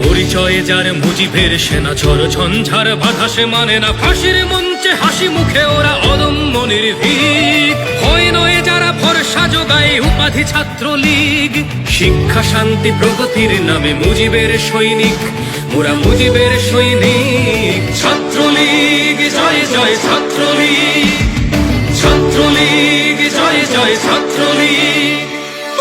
পরিচয়ে যার মুজিবের সেনা ঝড় ঝঞ্ঝার বাধা সে মানে না, ফাঁসির মঞ্চে হাসি মুখে ওরা অদম্য নির্ভীক। হয় নয় যারা ভরসা যোগায় উপাধি ছাত্রলীগ। শিক্ষা শান্তি প্রগতির নামে মুজিবের সৈনিক, মোরা মুজিবের সৈনিক। ছাত্রলীগ জয় জয় ছাত্রলীগ, ছাত্রলীগ জয় জয় ছাত্রলীগ।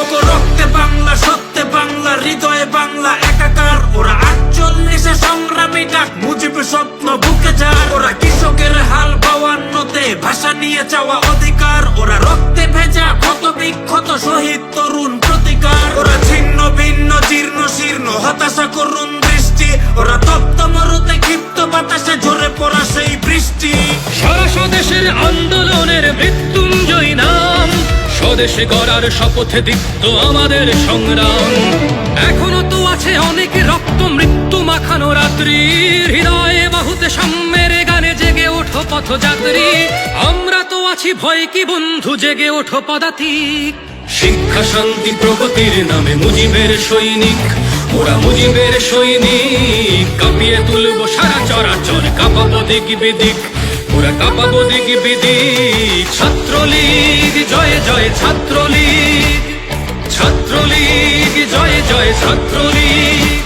ওগো রক্তে বাংলা, সত্যে বাংলা, হৃদয়ে বাংলা একাকার। ওরা 48-এ সংগ্রামী ডাক, মুজিবের স্বপ্ন বুকে যার। ওরা কৃষকের হাল বাওয়ান্নতে ভাষা নিয়ে চাওয়া অধিকার। ওরা রক্তে ভেজা ক্ষত বিক্ষত শহীদ তরুণ প্রতিকার। ওরা ছিন্ন ভিন্ন জীর্ণ শীর্ণ হতাশা করুণ দৃষ্টি। ওরা তপ্ত মরুতে ক্ষিপ্ত বাতাসে ঝরে পড়া সেই বৃষ্টি। সারা স্বদেশের আন্দোলনের মৃত্যুঞ্জয় নাম, স্বদেশে গড়ার শপথে দীপ্ত আমাদের সংগ্রাম। এখনো তো আছে অনেক রক্ত মৃত্যু মাখানো রাত্রি, হৃদয়ে বাহুতে সাম্যের গানে জেগে ওঠো পথযাত্রী। আমরা তো আছি ভয় কি বন্ধু, জেগে ওঠো পদাতিক। শিক্ষা শান্তি প্রগতির নামে মুজিবের সৈনিক, ওরা মুজিবের সৈনিক। কাঁপিয়ে তুলবো সারা চরাচর, কাঁপাবো দিক বিদিক, ওরা কাঁপাবো দিক বিদিক। ছাত্রলীগ জয় জয় ছাত্রলীগ, ছাত্রলীগ জয় জয় ছাত্রলীগ।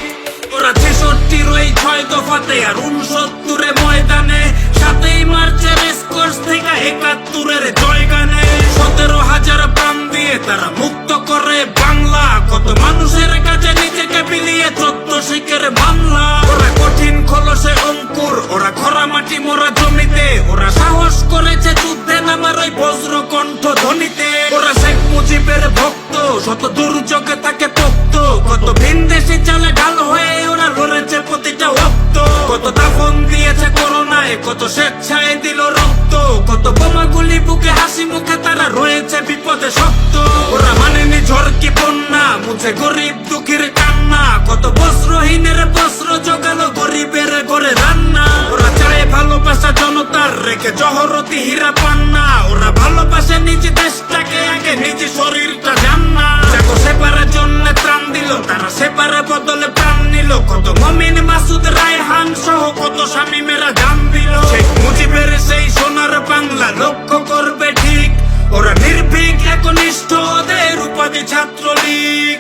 ওরা 66-র ওই 6 দফাতে আর 69-এ ময়দানে, 7ই মার্চের রেসকোর্স থেকে 71-এর জয়গানে। 17,000 প্রাণ দিয়ে তারা মুক্ত করে বাংলা। কত মানুষের কাছে নিজেকে বিলিয়ে 14 শিখের বাংলা। ওরা কঠিন খোলসে অঙ্কুর, ওরা খরা মাটি মোরা জমিতে। ওরা সাহস করেছে যুদ্ধে নামার ওই বজ্র কণ্ঠ ধ্বনিতে। ওরা শেখ মুজিবের ভক্ত, শত দুর্যোগে তাকে পোক্ত। কত ভিনদেশি চালে ঢাল হয়ে ওরা লড়েছে প্রতিটা রক্ত। কত দাফন দিয়েছে করোনায়, কত স্বেচ্ছায় দিল রক্ত। কত বোমাগুলি বুকে হাসি মুখে তারা রয়েছে বিপদে শক্ত। ওরা মানেনি ঝড় কি বন্যা, মুছে গরিব দুঃখীর কান্না। কত বস্ত্রহীনের বস্ত্র জোগালো গরিবের ঘরে রান্না। ওরা চায় ভালোবাসা জনতার, রেখে জহরতি হীরা পান্না। ওরা ভালোবাসে নিজ দেশটাকে আগে, নিজ শরীরটা জান না। দেখো সেপারের জন্য ত্রাণ দিল তারা, সেপারের বদলে প্রাণ নিল। কত মমিন মাসুদ রায়হান সহ কত স্বামীমেরা জান দিল। শেখ মুজিবের সেই সোনার বাংলা লক্ষ্য করবে ঠিক। ওরা নির্ভীক একনিষ্ঠ, ওদের উপাধি ছাত্রলীগ।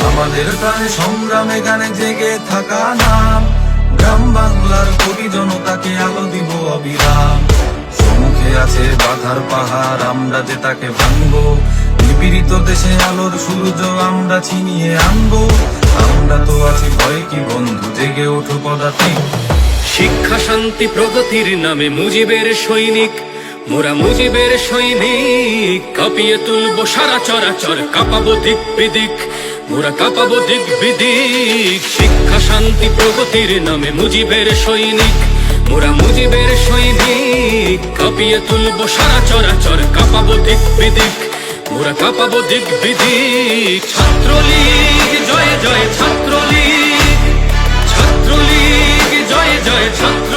আমাদের প্রাণে সংগ্রামে গানে জেগে থাকা নাম, গ্রাম বাংলার কোটি জনতাকে আলো দিব অবিরাম। সম্মুখে আছে বাধার পাহাড়, আমরা যে তাকে ভাঙবো। নিপীড়িত দেশে আলোর সূর্য আমরা ছিনিয়ে আনবো। আমরা তো আছি ভয় কি বন্ধু, জেগে ওঠো পদাতিক। শিক্ষা শান্তি প্রগতির নামে মুজিবের সৈনিক, মোরা মুজিবের সৈনিক। কাঁপিয়ে তুলবো সারা চরাচর, কাঁপাবো দিক বিদিক, মোরা কাঁপাবো দিক বিদিক। শিক্ষা শান্তি প্রগতির নামে মুজিবের সৈনিক, মোরা মুজিবের সৈনিক। কাঁপিয়ে তুলবো সারা চরাচর, কাঁপাবো দিক বিদিক, মোরা কাঁপাবো দিক বিদিক। ছাত্রলীগ জয় জয় ছাত্রলীগ, ছাত্রলীগ জয় জয় ছাত্র।